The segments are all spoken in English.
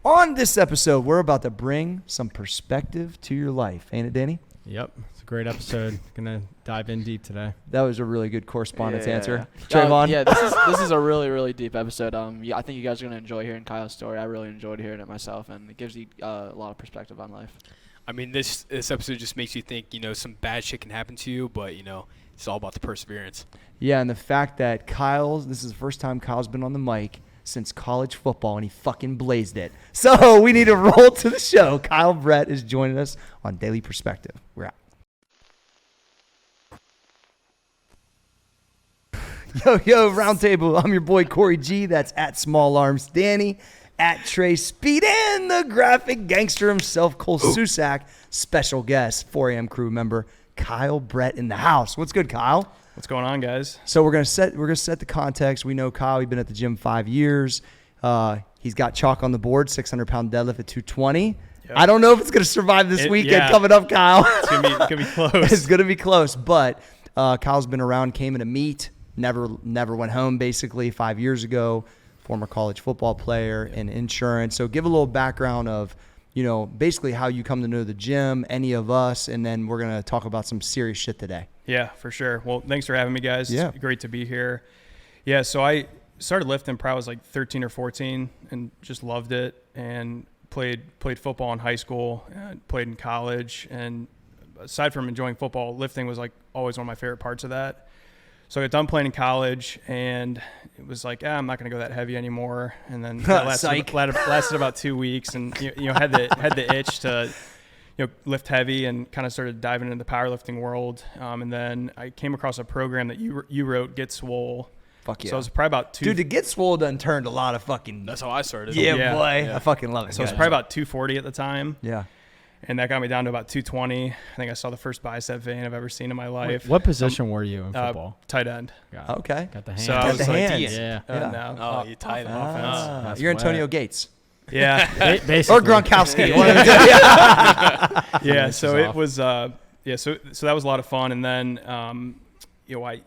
On this episode, we're about to bring some perspective to your life. Ain't it, Danny? Yep. It's a great episode. Gonna dive in deep today. That was a really good correspondence answer. Trayvon? Yeah, this is a really, really deep episode. I think you guys are going to enjoy hearing Kyle's story. I really enjoyed hearing it myself, and it gives you a lot of perspective on life. I mean, this episode just makes you think, some bad shit can happen to you, but, it's all about the perseverance. Yeah, and the fact that this is the first time Kyle's been on the mic since college football, and he fucking blazed it. So we need to roll to the show. Kyle Brett is joining us on Daily Perspective. We're out. Yo, Roundtable. I'm your boy, Corey G. That's at Small Arms Danny, at Trey Speed, and the graphic gangster himself, Cole Susak. Special guest, 4 a.m. crew member, Kyle Brett in the house. What's good, Kyle? What's going on, guys? So we're gonna set the context. We know Kyle. He's been at the gym 5 years. He's got chalk on the board, 600-pound deadlift at 220. Yep. I don't know if it's gonna survive this weekend coming up, Kyle. It's gonna be close. It's gonna be close, but Kyle's been around, came in a meet, never went home. Basically, 5 years ago, former college football player in insurance. So give a little background of basically how you come to know the gym, any of us, and then we're gonna talk about some serious shit today. Yeah, for sure. Well, thanks for having me, guys. Yeah. It's great to be here. Yeah, so I started lifting probably I was like 13 or 14 and just loved it and played football in high school, and played in college. And aside from enjoying football, lifting was like always one of my favorite parts of that. So I got done playing in college, and it was like, I'm not going to go that heavy anymore. And then that lasted about 2 weeks, and had the itch to lift heavy, and kind of started diving into the powerlifting world. And then I came across a program that you wrote, Get Swole. Fuck yeah. So it was probably about Dude, to Get Swole done turned a lot of fucking. That's how I started. Yeah, boy. Yeah. I fucking love it. So it was probably about 240 at the time. Yeah. And that got me down to about 220. I think I saw the first bicep vein I've ever seen in my life. What position were you in football? Tight end. Okay. Got the hands. So Got the hands. Yeah. No. You tight end. Offense. You're Antonio Gates. Yeah. Basically. Or Gronkowski. Yeah. So it was, so that was a lot of fun. And then, I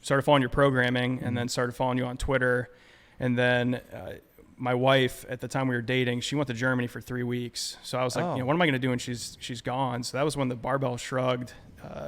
started following your programming, and then started following you on Twitter. And then, my wife, at the time we were dating, she went to Germany for 3 weeks. So I was like, what am I going to do when she's gone? So that was when the barbell shrugged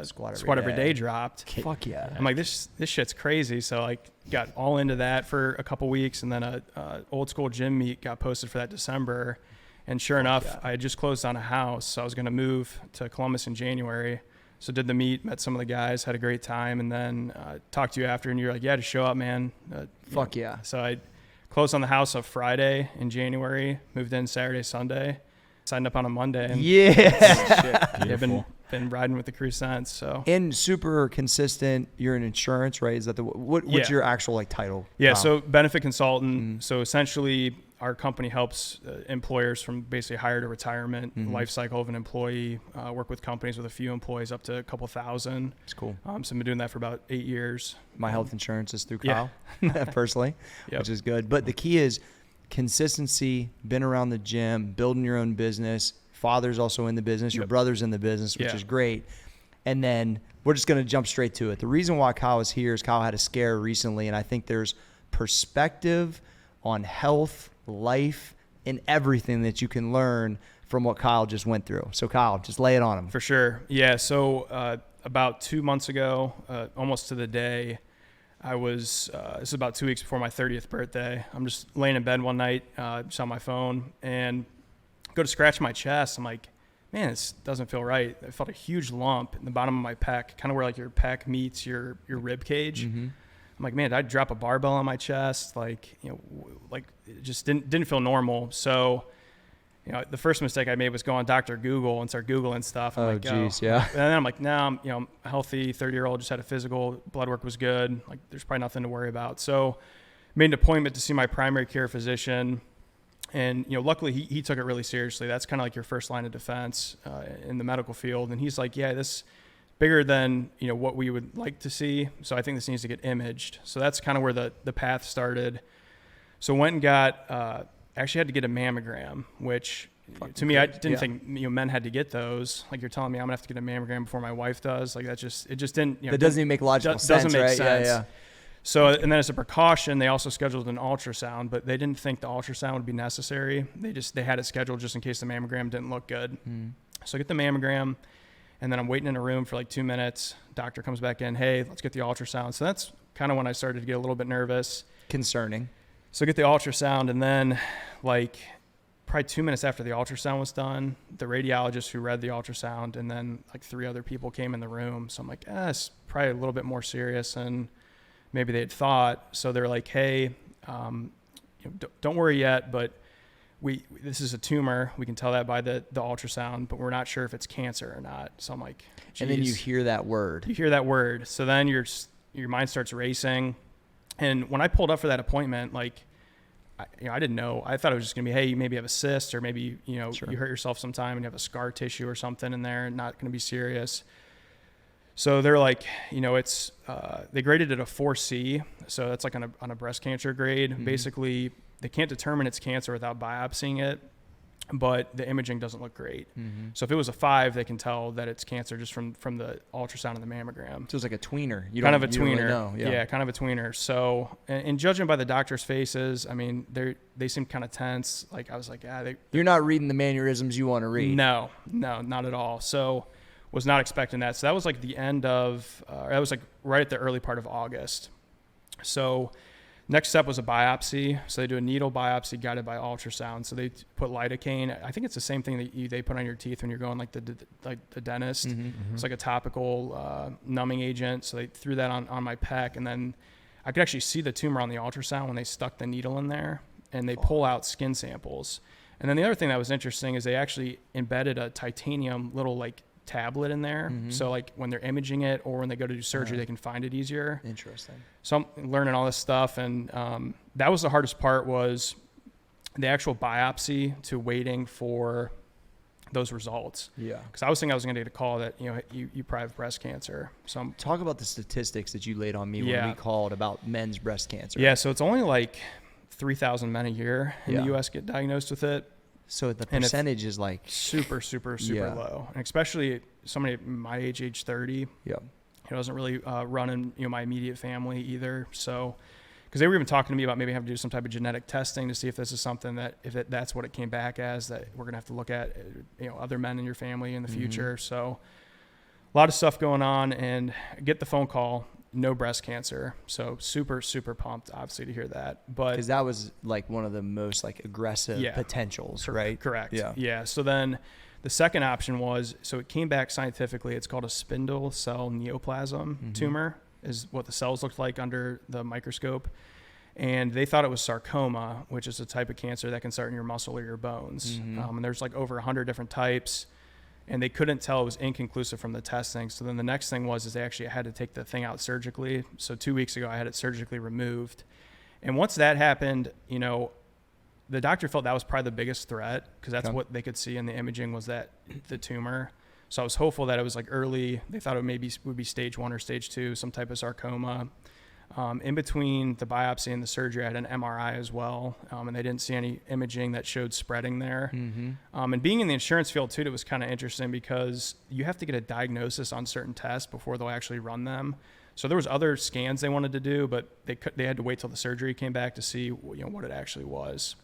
squat every day dropped. Fuck yeah. I'm like, this shit's crazy. So I got all into that for a couple weeks, and then a old school gym meet got posted for that December. And sure enough, I had just closed on a house. So I was going to move to Columbus in January. So did the meet, met some of the guys, had a great time, and then talked to you after, and you're like, yeah, just show up, man. Fuck yeah. So I closed on the house on Friday in January, moved in Saturday, Sunday, signed up on a Monday. And I've been riding with the crew since. So and super consistent. You're in insurance, right? Is that what's your actual title? Yeah, so benefit consultant. So essentially, our company helps employers from basically hire to retirement, life cycle of an employee, work with companies with a few employees up to a couple thousand. It's cool. So I've been doing that for about 8 years. My health insurance is through Kyle, personally, Yep. which is good. But the key is consistency, been around the gym, building your own business. Father's also in the business. Your brother's in the business, which is great. And then we're just going to jump straight to it. The reason why Kyle is here is Kyle had a scare recently, and I think there's perspective on health, life, and everything that you can learn from what Kyle just went through. So Kyle, just lay it on him. For sure. Yeah. So about 2 months ago, almost to the day, I was, this is about 2 weeks before my 30th birthday. I'm just laying in bed one night, just on my phone, and go to scratch my chest. I'm like, man, this doesn't feel right. I felt a huge lump in the bottom of my pec, kind of where your pec meets your rib cage. I'm like, man, did I drop a barbell on my chest? It just didn't feel normal. So, the first mistake I made was go on Dr. Google and start Googling stuff. I'm yeah. And then I'm like, I'm a healthy 30-year-old, just had a physical, blood work was good. There's probably nothing to worry about. So made an appointment to see my primary care physician. And, luckily he took it really seriously. That's kind of your first line of defense in the medical field. And he's like, yeah, this bigger than, what we would like to see. So I think this needs to get imaged. So that's kind of where the path started. So went and got, actually had to get a mammogram, which to me, I didn't think, men had to get those. You're telling me I'm gonna have to get a mammogram before my wife does. It just didn't, that doesn't even make logical sense, doesn't make right? sense. Yeah. So, and then as a precaution, they also scheduled an ultrasound, but they didn't think the ultrasound would be necessary. They had it scheduled just in case the mammogram didn't look good. So I get the mammogram, and then I'm waiting in a room for like 2 minutes. Doctor comes back in, hey, let's get the ultrasound. So that's kind of when I started to get a little bit nervous. Concerning. So I get the ultrasound, and then like probably 2 minutes after the ultrasound was done, the radiologist who read the ultrasound and then like 3 other people came in the room. So I'm like, it's probably a little bit more serious than maybe they had thought. So they're like, hey, don't worry yet, but this is a tumor. We can tell that by the ultrasound, but we're not sure if it's cancer or not. So I'm like, geez. And then you hear that word. So then your mind starts racing. And when I pulled up for that appointment, like, I didn't know. I thought it was just going to be, hey, you maybe have a cyst, or maybe, Sure. you hurt yourself sometime and you have a scar tissue or something in there, not going to be serious. So they're like, it's, they graded it a 4C. So that's like on a breast cancer grade. Mm-hmm. Basically, they can't determine it's cancer without biopsying it, but the imaging doesn't look great. Mm-hmm. So if it was a 5, they can tell that it's cancer just from the ultrasound and the mammogram. So it's like a tweener. Kind of a tweener. Really know. Yeah, kind of a tweener. So, and judging by the doctor's faces, I mean, they seem kind of tense. Like I was like, you're not reading the mannerisms you want to read. No, not at all. So was not expecting that. So that was like the end of, that was like right at the early part of August. So next step was a biopsy. So they do a needle biopsy guided by ultrasound. So they put lidocaine. I think it's the same thing that they put on your teeth when you're going like the dentist. Mm-hmm. It's like a topical numbing agent. So they threw that on my pec, and then I could actually see the tumor on the ultrasound when they stuck the needle in there, and they pull out skin samples. And then the other thing that was interesting is they actually embedded a titanium little like tablet in there. Mm-hmm. So like when they're imaging it or when they go to do surgery, they can find it easier. Interesting. So I'm learning all this stuff, and that was the hardest part, was the actual biopsy to waiting for those results. Yeah. Because I was thinking I was going to get a call that, you probably have breast cancer. So talk about the statistics that you laid on me when we called about men's breast cancer. Yeah. So it's only like 3,000 men a year in the U.S. get diagnosed with it. So the percentage is like super low, and especially somebody my age 30. Yeah, it doesn't really run in my immediate family either. So, because they were even talking to me about maybe having to do some type of genetic testing to see if this is something that that's what it came back as, that we're gonna have to look at other men in your family in the future. So, a lot of stuff going on, and I get the phone call. No breast cancer. So super pumped, obviously, to hear that. But because that was like one of the most like aggressive potentials, right? Correct. Yeah. So then the second option was, so it came back scientifically, it's called a spindle cell neoplasm tumor, is what the cells looked like under the microscope. And they thought it was sarcoma, which is a type of cancer that can start in your muscle or your bones. And there's like over 100 different types. And they couldn't tell, it was inconclusive from the testing. So then the next thing was they actually had to take the thing out surgically. So 2 weeks ago, I had it surgically removed. And once that happened, the doctor felt that was probably the biggest threat, because that's what they could see in the imaging, was that the tumor. So I was hopeful that it was like early. They thought it would be stage 1 or stage 2, some type of sarcoma. In between the biopsy and the surgery, I had an MRI as well, and they didn't see any imaging that showed spreading there. And being in the insurance field too, it was kind of interesting because you have to get a diagnosis on certain tests before they'll actually run them. So there was other scans they wanted to do, but they had to wait till the surgery came back to see what it actually was.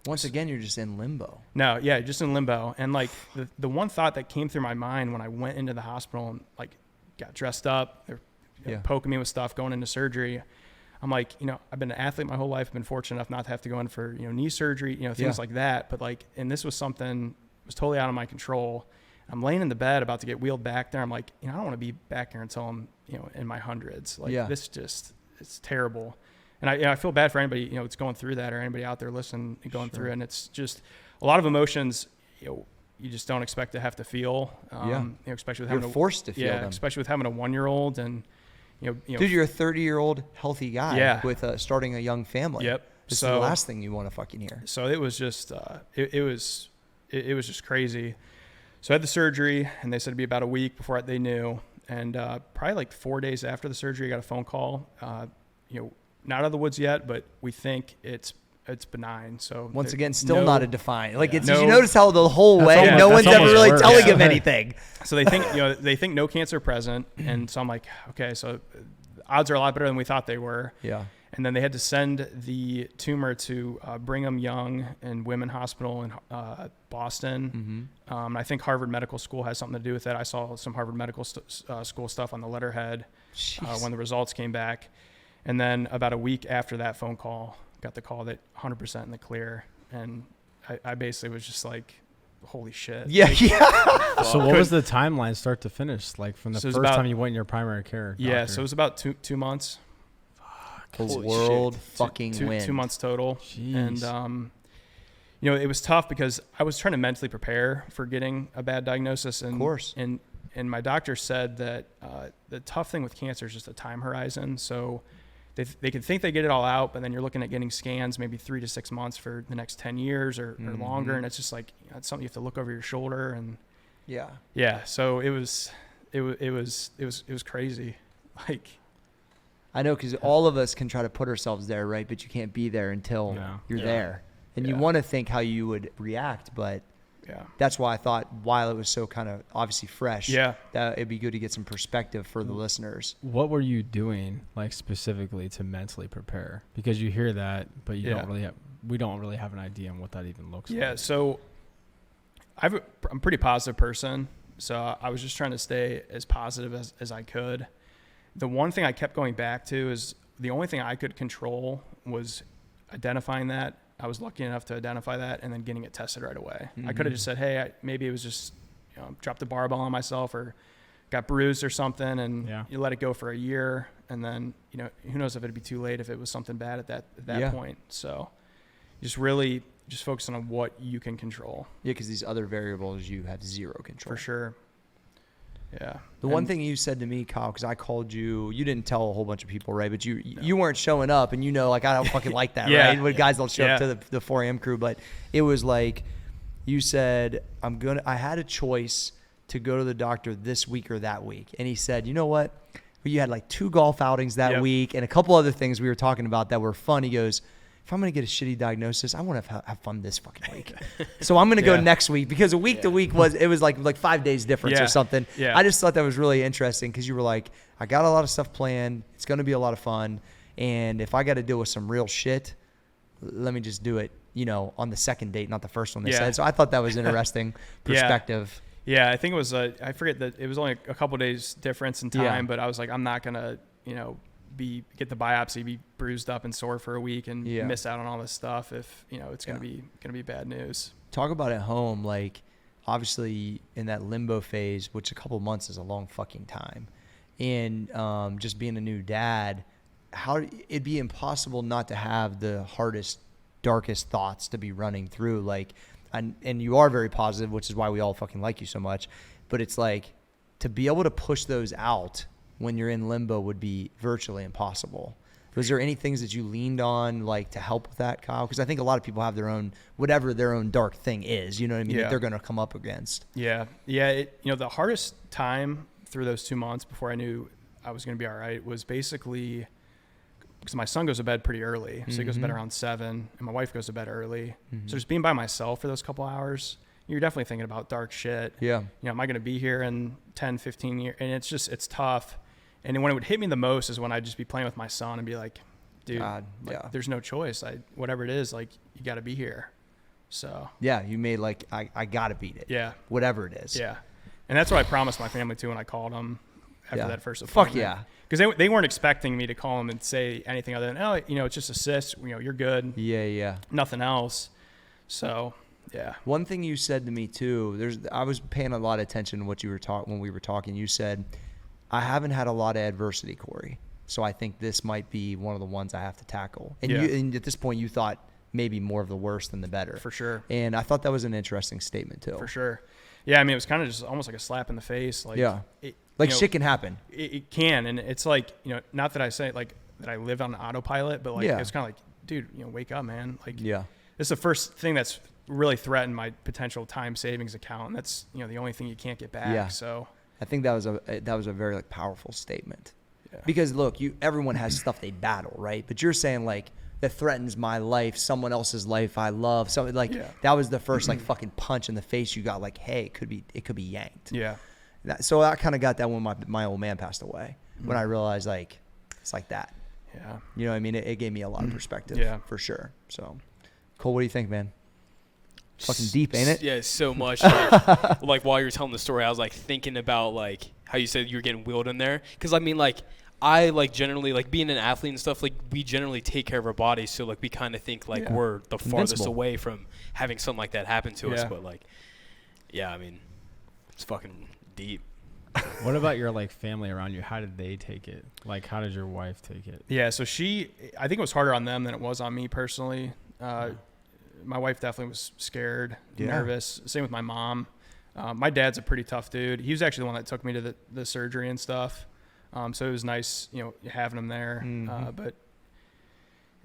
Once again, you're just in limbo. No, yeah, just in limbo. And like the one thought that came through my mind when I went into the hospital and like got dressed up, they're poking me with stuff going into surgery. I'm like, I've been an athlete my whole life. I've been fortunate enough not to have to go in for, knee surgery, things like that. But like, and this was something was totally out of my control. I'm laying in the bed about to get wheeled back there. I'm like, I don't want to be back here until I'm, in my hundreds. Like this it's terrible. And I feel bad for anybody, that's going through that, or anybody out there listening and going through it. And it's just a lot of emotions, you just don't expect to have to feel, especially with having forced to feel them. Especially with having a 1-year-old and, dude, you're a 30-year-old healthy guy with starting a young family. Yep. It's the last thing you want to fucking hear. So it was just, it was just crazy. So I had the surgery, and they said it'd be about a week before they knew. And probably like 4 days after the surgery, I got a phone call. Not out of the woods yet, but we think it's benign. So once again, still not a defined. Like did you notice how the whole way no one's ever really telling him anything? So they think no cancer present, and so I'm like, okay. So odds are a lot better than we thought they were. Yeah. And then they had to send the tumor to Brigham Young and Women Hospital in Boston. I think Harvard Medical School has something to do with that. I saw some Harvard Medical School stuff on the letterhead when the results came back. And then about a week after that phone call, got the call that 100% in the clear. And I basically was just like, holy shit. Yeah. So what was the timeline start to finish? Like from the first time you went in your primary care doctor? Yeah, so it was about two months. The world fucking wins. 2 months total. Jeez. And, it was tough because I was trying to mentally prepare for getting a bad diagnosis. And, of course. And my doctor said that the tough thing with cancer is just the time horizon. So they can think they get it all out, but then you're looking at getting scans maybe 3 to 6 months for the next 10 years or longer. And it's just like, it's something you have to look over your shoulder. And yeah. So it was crazy. Like, I know, because all of us can try to put ourselves there, right? But you can't be there until you're there. And you want to think how you would react, but that's why I thought while it was so kind of obviously fresh, that it'd be good to get some perspective for the listeners. What were you doing, like, specifically to mentally prepare? Because you hear that, but we don't really have an idea on what that even looks like. Yeah, so I'm a pretty positive person, so I was just trying to stay as positive as I could. The one thing I kept going back to is the only thing I could control was identifying that. I was lucky enough to identify that and then getting it tested right away. I could have just said, hey, maybe it was just, dropped the barbell on myself or got bruised or something, and you let it go for a year. And then, who knows if it'd be too late if it was something bad at that point. So just really just focusing on what you can control. Yeah, because these other variables you have zero control. For sure. Yeah. The one thing you said to me, Kyle, because I called you didn't tell a whole bunch of people, right? But you weren't showing up, and like, I don't fucking like that, right? When guys don't show up to the 4 a.m. crew. But it was like, you said, I had a choice to go to the doctor this week or that week. And he said, you know what? You had like 2 golf outings that week and a couple other things we were talking about that were fun. He goes, if I'm going to get a shitty diagnosis, I want to have fun this fucking week. So I'm going to go next week, because a week to week was like 5 days difference or something. Yeah. I just thought that was really interesting, because you were like, I got a lot of stuff planned. It's going to be a lot of fun. And if I got to deal with some real shit, let me just do it, on the second date, not the first one they said. So I thought that was interesting perspective. Yeah, I think it was, I forget that it was only a couple days difference in time, but I was like, I'm not going to, get the biopsy, be bruised up and sore for a week and miss out on all this stuff if it's going to be bad news. Talk about at home, like, obviously in that limbo phase, which a couple of months is a long fucking time, and just being a new dad, how it'd be impossible not to have the hardest, darkest thoughts to be running through, like, and you are very positive, which is why we all fucking like you so much, but it's like, to be able to push those out when you're in limbo would be virtually impossible. Was there any things that you leaned on, like, to help with that, Kyle? Because I think a lot of people have their own, whatever their own dark thing is, you know what I mean, that they're going to come up against. Yeah. The hardest time through those 2 months before I knew I was going to be all right was basically because my son goes to bed pretty early. So he goes to bed around 7, and my wife goes to bed early. So just being by myself for those couple hours, you're definitely thinking about dark shit. Yeah. Am I going to be here in 10, 15 years? And it's tough. And when it would hit me the most is when I'd just be playing with my son and be like, dude, there's no choice. Whatever it is, like, you got to be here. So. Yeah, you made, like, I got to beat it. Yeah. Whatever it is. Yeah. And that's what I promised my family, too, when I called them after that first appointment. Fuck yeah. Because they weren't expecting me to call them and say anything other than, it's just a cyst. You're good. Yeah. Nothing else. So, yeah. One thing you said to me, too, I was paying a lot of attention to what you were when we were talking. You said, I haven't had a lot of adversity, Corey, so I think this might be one of the ones I have to tackle. And, and at this point, you thought maybe more of the worse than the better. For sure. And I thought that was an interesting statement, too. For sure. Yeah, I mean, it was kind of just almost like a slap in the face. Like, shit can happen. It can, and it's like, not that I say, like, that I live on autopilot, but, like, it's kind of like, dude, wake up, man. Like, this is the first thing that's really threatened my potential time savings account, and that's, the only thing you can't get back. Yeah. So I think that was a very, like, powerful statement. Yeah. Because look, everyone has stuff they battle, right? But you're saying, like, that threatens my life, someone else's life I love. So, like, that was the first, like, fucking punch in the face you got, like, hey, it could be yanked. Yeah. So I kind of got that when my old man passed away. When I realized, like, It's like that. Yeah. You know what I mean? It gave me a lot of perspective. Yeah. For sure. So, Cole, what do you think, man? Fucking deep, ain't it? Yeah, so much. Like while you were telling the story, I was like thinking about like how you said you were getting wheeled in there. Because I mean, like I like generally like being an athlete and stuff. Like we generally take care of our bodies, so like we kind of think like we're the farthest Invincible. away from having something like that happen to us. Yeah. But like, yeah, I mean, it's fucking deep. What about your like family around you? How did they take it? Like, how did your wife take it? Yeah, so I think it was harder on them than it was on me personally. My wife definitely was scared, nervous. Same with my mom. My dad's a pretty tough dude. He was actually the one that took me to the surgery and stuff. So it was nice, you know, having him there. But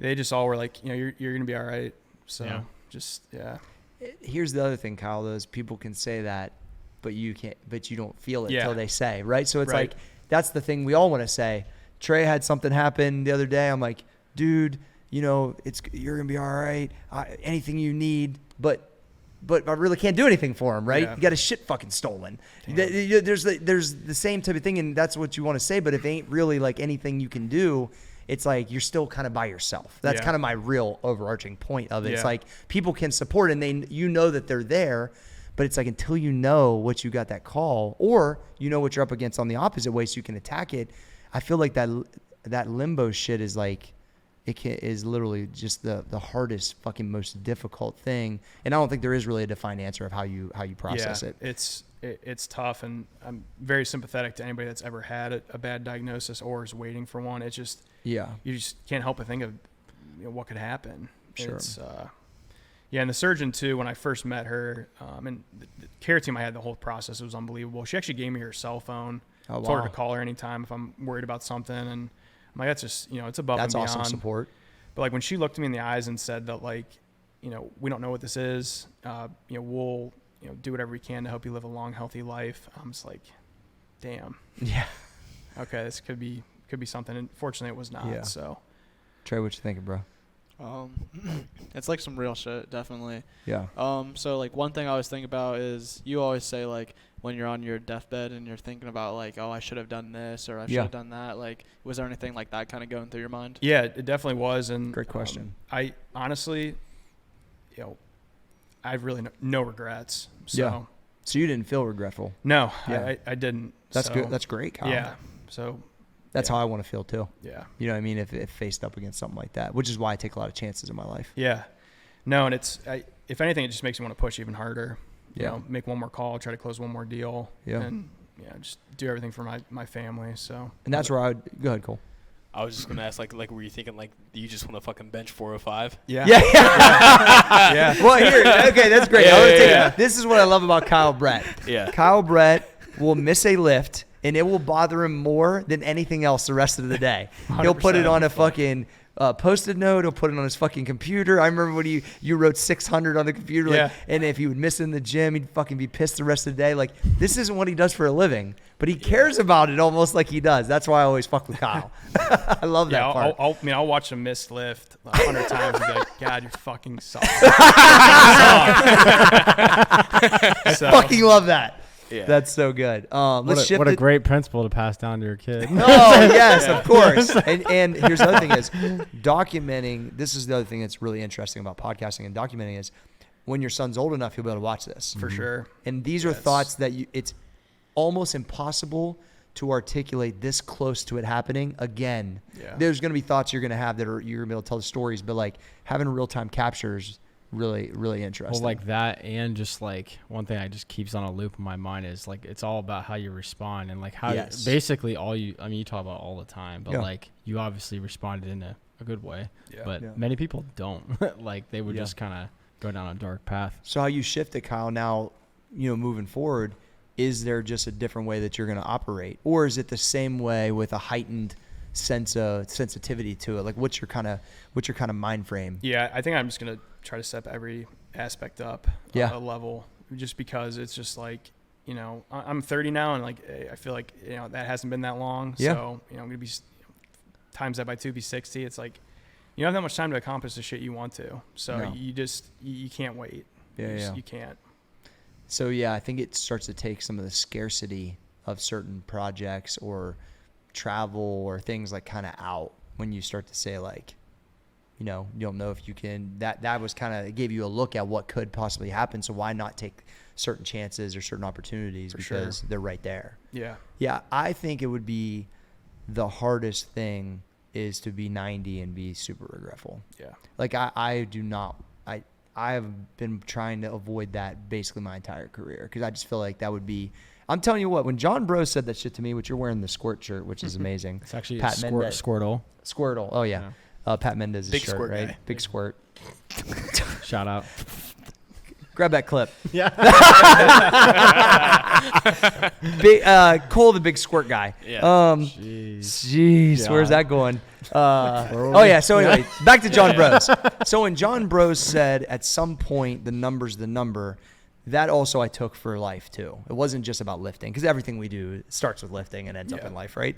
they just all were like, you know, you're going to be all right. So Here's the other thing, Kyle, though, is people can say that, but you don't feel it until they say, right? So it's like, that's the thing we all want to say. Trey had something happen the other day. I'm like, dude, you know, you're going to be all right. Anything you need, but I really can't do anything for him, right? Yeah. You got his shit fucking stolen. There's the same type of thing, and that's what you want to say, but if it ain't really like anything you can do, it's like you're still kind of by yourself. That's kind of my real overarching point of it. It's like people can support and you know that they're there, but it's like until you know what you got that call or you know what you're up against on the opposite way so you can attack it, I feel like that limbo shit is like is literally just the hardest fucking most difficult thing, and I don't think there is really a defined answer of how you process it. It's tough, and I'm very sympathetic to anybody that's ever had a bad diagnosis or is waiting for one. It's just you just can't help but think of what could happen. Sure. It's, and the surgeon too. When I first met her, and the care team I had the whole process, it was unbelievable. She actually gave me her cell phone. Oh, told her to call her anytime if I'm worried about something, and I'm like, that's just, it's above and beyond. That's awesome support. But like when she looked me in the eyes and said that, like, we don't know what this is, we'll, do whatever we can to help you live a long, healthy life. I'm just like, damn. Yeah. Okay, this could be something. And fortunately, it was not. Yeah. So, Trey, what you thinking, bro? It's like some real shit, definitely. Yeah. So like one thing I always think about is you always say like when you're on your deathbed and you're thinking about like, oh, I should have done this or I should have done that. Like, was there anything like that kind of going through your mind? Yeah, it definitely was. And great question. I honestly, I have really no regrets. So, So you didn't feel regretful? No, Yeah. I didn't. That's good. That's great, Kyle. Yeah. So that's how I want to feel too. Yeah. You know what I mean? If faced up against something like that, which is why I take a lot of chances in my life. Yeah. No, and if anything, it just makes me want to push even harder. Make one more call, try to close one more deal. Yeah. And just do everything for my family. So. And that's where I would go ahead, Cole. I was just gonna ask, like, were you thinking like you just want to fucking bench 405? Yeah. Yeah. Yeah. Well, here, okay, that's great. This is what I love about Kyle Brett. Yeah. Kyle Brett will miss a lift, and it will bother him more than anything else the rest of the day. He'll put it on a fucking Post-it note. He'll put it on his fucking computer. I remember when you wrote 600 on the computer, and if he would miss it in the gym, he'd fucking be pissed the rest of the day. Like, this isn't what he does for a living, but he cares about it almost like he does. That's why I always fuck with Kyle. I love that part. I'll watch him miss lift 100 times and be like, God, you're fucking soft. Fucking love that. Yeah. That's so good. What a great principle to pass down to your kid. Oh, yes, of course. And here's the other thing is documenting. This is the other thing that's really interesting about podcasting and documenting is when your son's old enough, he'll be able to watch this. For sure. And these are thoughts that it's almost impossible to articulate this close to it happening again. Yeah. There's going to be thoughts you're going to have that you're going to be able to tell the stories, but like having real-time captures really, really interesting. Well, like that, and just like one thing I just keeps on a loop in my mind is like it's all about how you respond and like how basically you talk about it all the time, but like you obviously responded in a good way. Yeah. But many people don't. Like they would just kind of go down a dark path. So how you shift it, Kyle, now, moving forward, is there just a different way that you're going to operate, or is it the same way with a heightened sense of sensitivity to it? Like what's your kind of mind frame? Yeah, I think I'm just going to try to step every aspect up a level, just because it's just like, I'm 30 now and like I feel like that hasn't been that long. So I'm gonna be times that by 2, be 60. It's like you don't have that much time to accomplish the shit you want to, so you can't wait. You can't. So I think it starts to take some of the scarcity of certain projects or travel or things like kind of out when you start to say like, you know, you don't know if you can, that was kind of, it gave you a look at what could possibly happen. So why not take certain chances or certain opportunities because they're right there. Yeah. Yeah. I think it would be the hardest thing is to be 90 and be super regretful. Yeah. Like I have been trying to avoid that basically my entire career because I just feel like that would be, I'm telling you what, when John Bros said that shit to me, which you're wearing the Squirt shirt, which is amazing. It's actually Squirtle. Squirtle. Oh yeah. Pat Mendez's Big shirt, Squirt right? guy. Big Squirt. Shout out. Grab that clip. Yeah. Cole, the Big Squirt guy. Yeah. Jeez, where's that going? Oh yeah. So anyway, back to John Bros. So when John Bros said at some point the number's the number, that also I took for life too. It wasn't just about lifting because everything we do starts with lifting and ends up in life, right?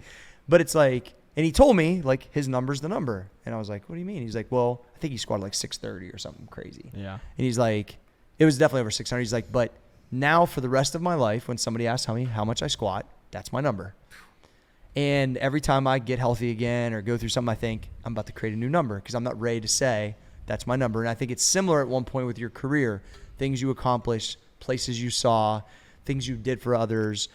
But it's like, and he told me like his number's the number, and I was like, what do you mean? He's like, well, I think he squatted like 630 or something crazy. Yeah. And he's like, it was definitely over 600. He's like, but now for the rest of my life, when somebody asks me how much I squat, that's my number. And every time I get healthy again or go through something, I think I'm about to create a new number because I'm not ready to say that's my number. And I think it's similar at one point with your career, things you accomplished, places you saw, things you did for others.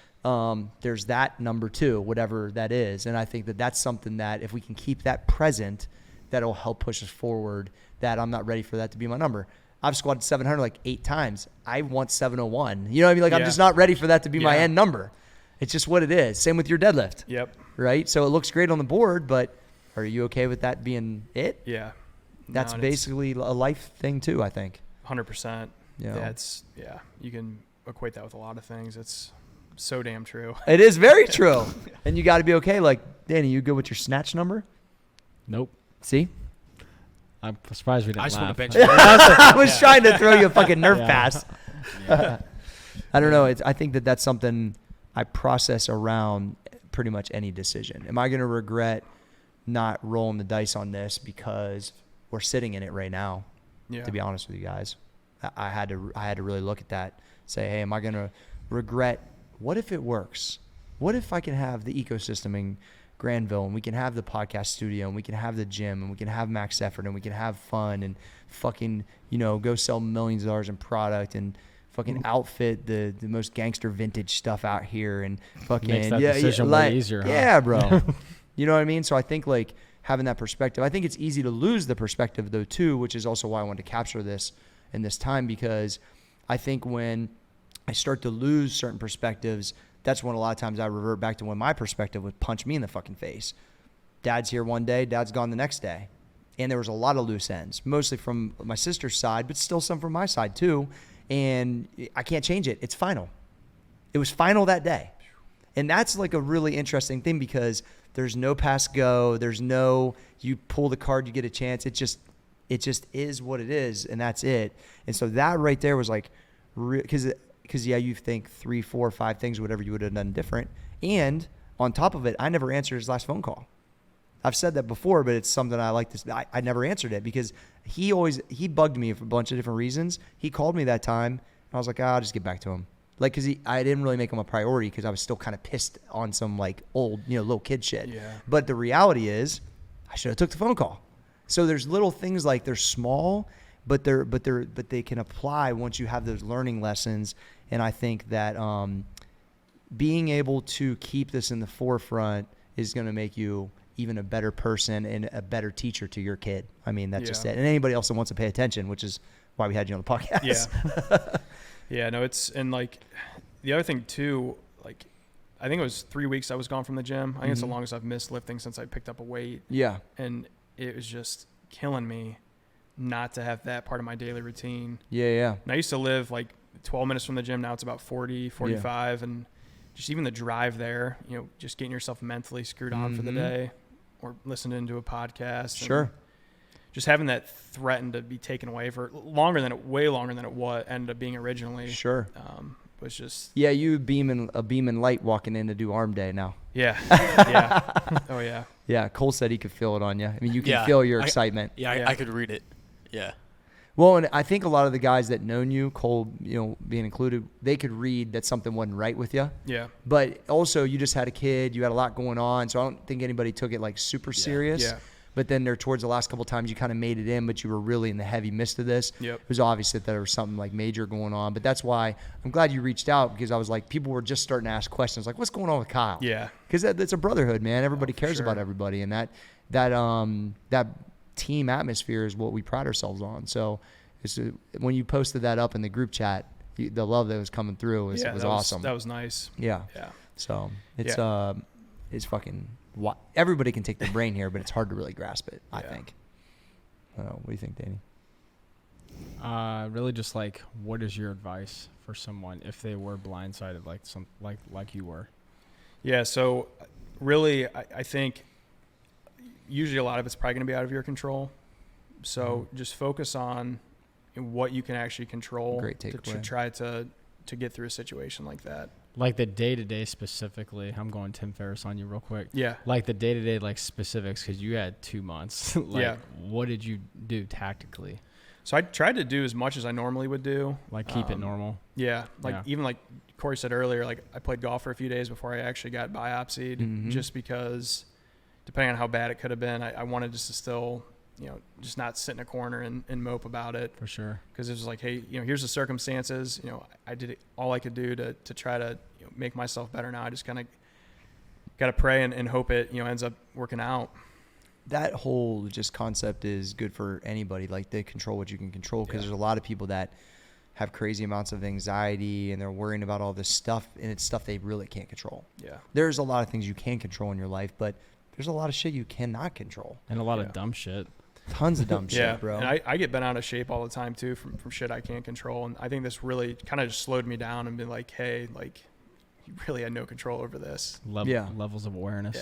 There's that number too, whatever that is. And I think that that's something that if we can keep that present, that'll help push us forward, that I'm not ready for that to be my number. I've squatted 700 like 8 times. I want 701. You know what I mean? Like I'm just not ready for that to be my end number. It's just what it is. Same with your deadlift. Yep. Right? So it looks great on the board, but are you okay with that being it? Yeah. That's basically a life thing too, I think. 100%. Yeah. You can equate that with a lot of things. It's so damn true. It is very true. And you got to be okay. Like, Danny, you good with your snatch number? Nope. See? I'm surprised we didn't laugh. I was trying to throw you a fucking nerf pass. I don't know. I think that's something I process around pretty much any decision. Am I going to regret not rolling the dice on this because we're sitting in it right now? Yeah. To be honest with you guys, I had to really look at that. Say, hey, am I going to regret? What if it works? What if I can have the ecosystem in Granville and we can have the podcast studio and we can have the gym and we can have max effort and we can have fun and fucking, go sell millions of dollars in product and fucking outfit the most gangster vintage stuff out here and fucking makes that decision way easier. Yeah, bro. You know what I mean? So I think like having that perspective, I think it's easy to lose the perspective though too, which is also why I wanted to capture this in this time, because I think when I start to lose certain perspectives, that's when a lot of times I revert back to when my perspective would punch me in the fucking face. Dad's here one day, dad's gone the next day. And there was a lot of loose ends, mostly from my sister's side, but still some from my side too. And I can't change it. It's final. It was final that day. And that's like a really interesting thing because there's no pass go. There's no, you pull the card, you get a chance. It just is what it is. And that's it. And so that right there was like, because you think 3, 4, 5 things, whatever you would have done different. And on top of it, I never answered his last phone call. I've said that before, but it's something I like to. I never answered it because he bugged me for a bunch of different reasons. He called me that time, and I was like, I'll just get back to him. Like, because I didn't really make him a priority because I was still kind of pissed on some like old, little kid shit. Yeah. But the reality is, I should have took the phone call. So there's little things like they're small, but they can apply once you have those learning lessons. And I think that being able to keep this in the forefront is going to make you even a better person and a better teacher to your kid. I mean, that's just it. And anybody else that wants to pay attention, which is why we had you on the podcast. Yeah. Yeah, no, and like the other thing too, like I think it was 3 weeks I was gone from the gym. I think it's the longest I've missed lifting since I picked up a weight. Yeah. And it was just killing me not to have that part of my daily routine. Yeah, yeah. And I used to live like 12 minutes from the gym. Now it's about 40, 45. And just even the drive there, just getting yourself mentally screwed on for the day or listening to a podcast. Sure. Just having that threatened to be taken away for way longer than it ended up being originally. Sure. Was just. Yeah, you beaming light walking in to do arm day now. Yeah. Yeah. Oh, yeah. Yeah. Cole said he could feel it on you. I mean, you can feel your excitement. I could read it. Yeah. Well, and I think a lot of the guys that known you, Cole, being included, they could read that something wasn't right with you. Yeah. But also, you just had a kid. You had a lot going on. So I don't think anybody took it like super serious. Yeah. But then towards the last couple of times, you kind of made it in, but you were really in the heavy midst of this. Yep. It was obvious that there was something like major going on. But that's why I'm glad you reached out, because I was like, people were just starting to ask questions like, what's going on with Kyle? Yeah. Because that's a brotherhood, man. Everybody cares about everybody. And that team atmosphere is what we pride ourselves on. So when you posted that up in the group chat, the love that was coming through was awesome. That was nice. Yeah. Yeah. So it's fucking. Everybody can take the brain here, but it's hard to really grasp it, I think. What do you think, Danny? Really just like, what is your advice for someone if they were blindsided like you were? Yeah, so really I think usually a lot of it's probably going to be out of your control. So just focus on what you can actually control. Great takeaway. To try to get through a situation like that. Like the day-to-day specifically, I'm going Tim Ferriss on you real quick. Yeah. Like the day-to-day like specifics, because you had 2 months. What did you do tactically? So I tried to do as much as I normally would do. Like keep it normal? Yeah. Even like Corey said earlier, like I played golf for a few days before I actually got biopsied, just because depending on how bad it could have been, I wanted just to still, just not sit in a corner and mope about it. For sure. Because it was like, hey, here's the circumstances. I did all I could do to try to make myself better. Now I just kind of got to pray and hope it, ends up working out. That whole just concept is good for anybody. Like, they control what you can control, because there's a lot of people that have crazy amounts of anxiety and they're worrying about all this stuff, and it's stuff they really can't control. Yeah. There's a lot of things you can control in your life, but there's a lot of shit you cannot control. And a lot of dumb shit. Tons of dumb shit, bro. And I get bent out of shape all the time too from shit I can't control. And I think this really kind of just slowed me down and been like, hey, like, you really had no control over this. Levels of awareness.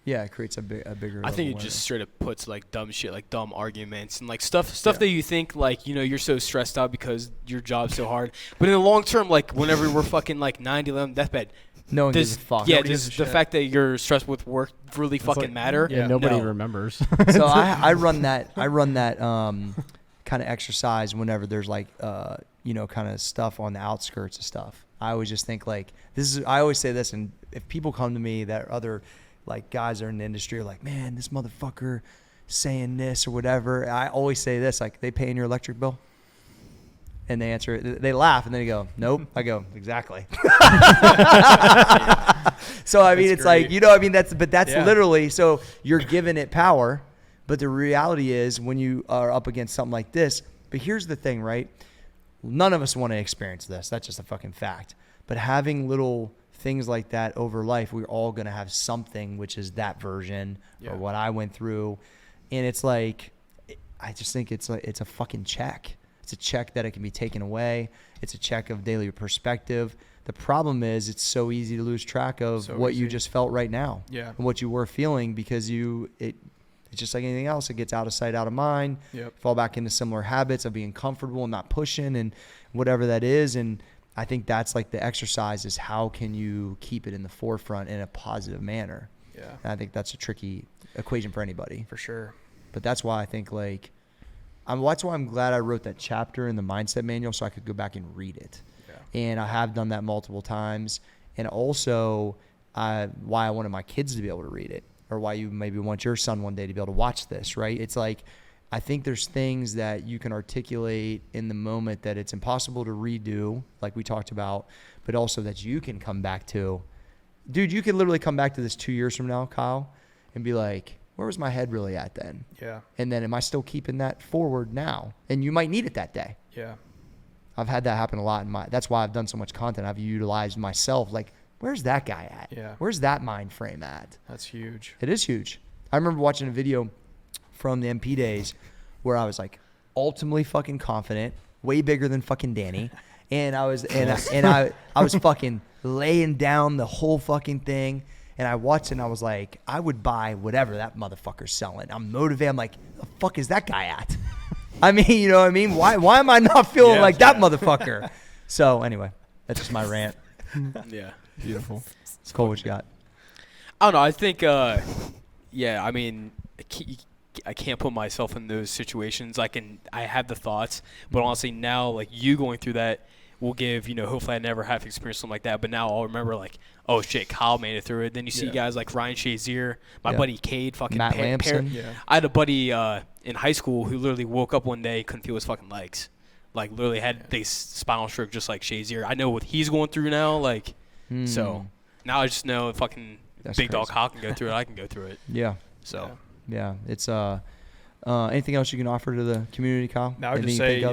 Yeah, it creates a bigger. I think it just straight up puts like dumb shit, like dumb arguments and like stuff that you think like, you're so stressed out because your job's so hard. But in the long term, like whenever we're fucking like 9-11 deathbed, no one gives a fuck. Yeah, does the fact that you're stressed with work really fucking matter? Yeah, nobody remembers. So I run that kind of exercise whenever there's like kind of stuff on the outskirts of stuff. I always just think like I always say this, and if people come to me that other like guys are in the industry are like, man, this motherfucker saying this or whatever, I always say this, like, they paying your electric bill? And they answer it, they laugh, and then they go, nope. I go, exactly. So I mean, it's great. Like, that's literally, so you're giving it power, but the reality is when you are up against something like this, but here's the thing, right? None of us want to experience this. That's just a fucking fact. But having little things like that over life, we're all going to have something, which is that version or what I went through. And it's like, I just think it's a fucking check. It's a check that it can be taken away. It's a check of daily perspective. The problem is it's so easy to lose track of what you just felt right now and what you were feeling, because it's just like anything else. It gets out of sight, out of mind. Fall back into similar habits of being comfortable and not pushing and whatever that is. And I think that's like the exercise, is how can you keep it in the forefront in a positive manner? Yeah. And I think that's a tricky equation for anybody. For sure. But that's why I think that's why I'm glad I wrote that chapter in the mindset manual, so I could go back and read it. Yeah. And I have done that multiple times. And also why I wanted my kids to be able to read it, or why you maybe want your son one day to be able to watch this, right? It's like, I think there's things that you can articulate in the moment that it's impossible to redo, like we talked about, but also that you can come back to. Dude, you can literally come back to this 2 years from now, Kyle, and be like, where was my head really at then? Yeah. And then am I still keeping that forward now? And you might need it that day. Yeah. I've had that happen a lot that's why I've done so much content. I've utilized myself, like, where's that guy at? Yeah. Where's that mind frame at? That's huge. It is huge. I remember watching a video from the MP days where I was like ultimately fucking confident, way bigger than fucking Danny. And I was I was fucking laying down the whole fucking thing. And I watched it and I was like, I would buy whatever that motherfucker's selling. I'm motivated. I'm like, the fuck is that guy at? I mean, you know what I mean? Why am I not feeling like that motherfucker? So anyway, that's just my rant. Yeah. Beautiful. It's cool. What you got? I don't know. I think, I mean, I can't put myself in those situations. I have the thoughts, but honestly now, like, you going through that will give, hopefully I never have to experience something like that, but now I'll remember, like, oh shit, Kyle made it through it. Then you see guys like Ryan Shazier, my buddy Cade, fucking Matt Lampson. I had a buddy in high school who literally woke up one day, couldn't feel his fucking legs. Like, literally had big spinal stroke just like Shazier. I know what he's going through now, like, so now I just know fucking That's big crazy. Dog Kyle can go through it, I can go through it. Yeah. So. Yeah, it's anything else you can offer to the community, Kyle? I would just say,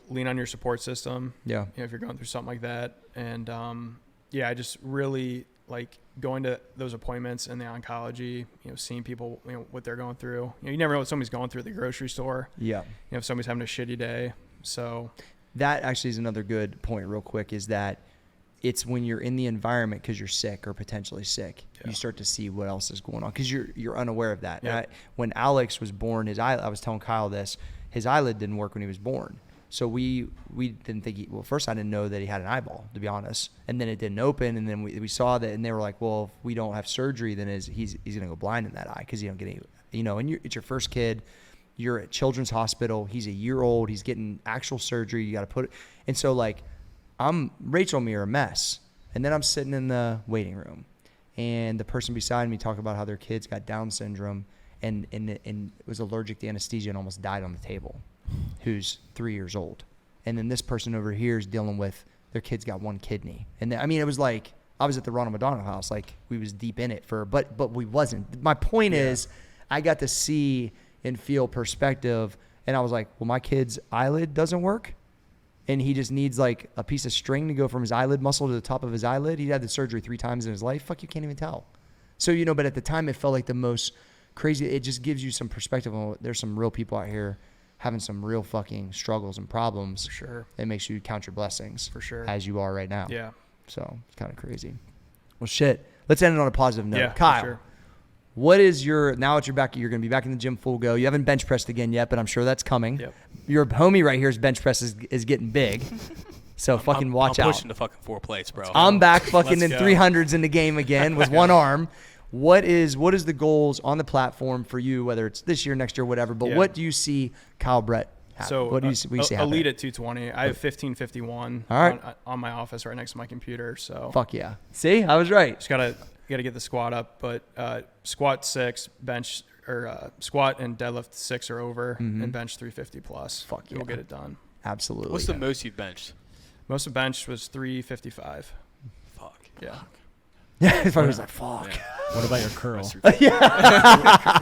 lean on your support system. Yeah. If you're going through something like that. And, I just really like going to those appointments in the oncology, seeing people, what they're going through. You never know what somebody's going through at the grocery store. Yeah. If somebody's having a shitty day. So that actually is another good point real quick, is that it's when you're in the environment because you're sick or potentially sick, you start to see what else is going on because you're unaware of that. Yeah. When Alex was born, I was telling Kyle this, his eyelid didn't work when he was born. So we didn't think first I didn't know that he had an eyeball, to be honest. And then it didn't open, and then we saw that, and they were like, well, if we don't have surgery, then he's going to go blind in that eye because you don't get any, and it's your first kid. You're at Children's Hospital. He's a year old. He's getting actual surgery. You got to put it. And so, like, Rachel and me are a mess. And then I'm sitting in the waiting room, and the person beside me talked about how their kids got Down syndrome and was allergic to anesthesia and almost died on the table, who's 3 years old. And then this person over here is dealing with their kid's got one kidney. And then, it was like I was at the Ronald McDonald house, like we was deep in it but we wasn't. My point is I got to see and feel perspective, and I was like, well, my kid's eyelid doesn't work, and he just needs like a piece of string to go from his eyelid muscle to the top of his eyelid. He had the surgery 3 times in his life. Fuck, you can't even tell. So, but at the time it felt like the most crazy. It just gives you some perspective on there's some real people out here having some real fucking struggles and problems. For sure. It makes you count your blessings. For sure. As you are right now. Yeah. So it's kind of crazy. Well, shit. Let's end it on a positive note. Yeah, Kyle. for sure. What is now that you're back, you're going to be back in the gym full go. You haven't bench pressed again yet, but I'm sure that's coming. Yep. Your homie right here's bench press is getting big. So watch out. I'm pushing the fucking 4 plates, bro. I'm back fucking in 300s in the game again with one arm. What is the goals on the platform for you, whether it's this year, next year, whatever, but what do you see Kyle Brett have? So what do you see happening? Elite at 220. I have 1551 on my office right next to my computer. So fuck yeah. See, I was right. Just gotta get the squat up, but squat 6, bench or squat and deadlift 6 or over, and bench 350 plus. Fuck yeah. We'll get it done. Absolutely. What's the most you've benched? Most of bench was 355. Fuck. Yeah. Yeah, if I was like, fuck. Yeah. What about your curl? What'd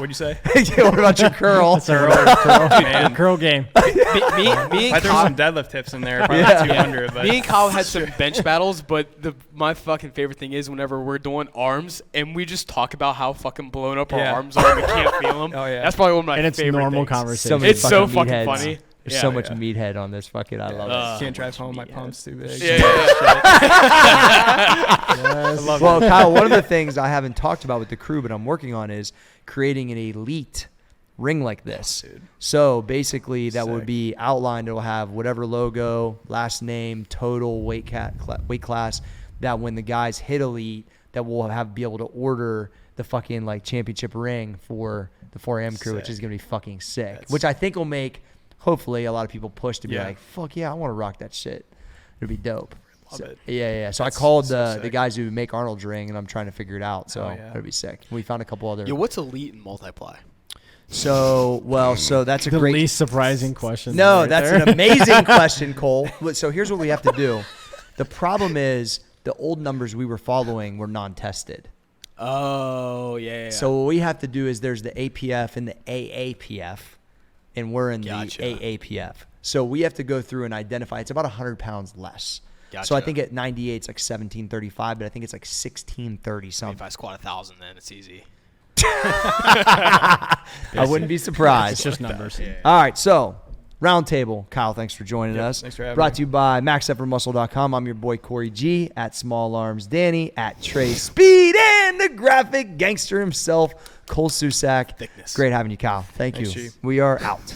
you say? Yeah, what about your curl? Curl. Curl game. Me I and threw Kyle, some deadlift tips in there, probably 200. But me and Kyle had some bench battles, but my fucking favorite thing is whenever we're doing arms and we just talk about how fucking blown up our arms are and we can't feel them. Oh, yeah. That's probably one of my favorite And it's normal things. conversation. It's so fucking funny. There's so much meathead on this fucking. I love it. Can't drive home. My pump's too big. I love it. Kyle, one of the things I haven't talked about with the crew, but I'm working on is creating an elite ring like this. Dude. So basically, that would be outlined. It'll have whatever logo, last name, total weight class. That when the guys hit elite, that we'll be able to order the fucking like championship ring for the 4AM crew, which is gonna be fucking sick. Which I think will make. Hopefully, a lot of people push to be like, fuck yeah, I want to rock that shit. It'd be dope. Love it. Yeah. So I called the guys who make Arnold's ring, and I'm trying to figure it out. So it'd be sick. We found a couple other. Yo, what's elite and multiply? So that's a the great. least surprising question. No, that's an amazing question, Cole. So here's what we have to do. The problem is the old numbers we were following were non-tested. Oh, yeah. So what we have to do is there's the APF and the AAPF. And we're in the AAPF. So we have to go through and identify. It's about 100 pounds less. Gotcha. So I think at 98, it's like 1735, but I think it's like 1630 something. If I squat 1,000, then it's easy. I wouldn't be surprised. It's just numbers. Yeah. All right, so Roundtable. Kyle, thanks for joining us. Thanks for having Brought me. to you by MaxEffortMuscle.com. I'm your boy Corey G, at Small Arms Danny, at Trey Speed, and the graphic gangster himself, Cole Susak. Thickness. Great having you, Kyle. Thanks you. We are out.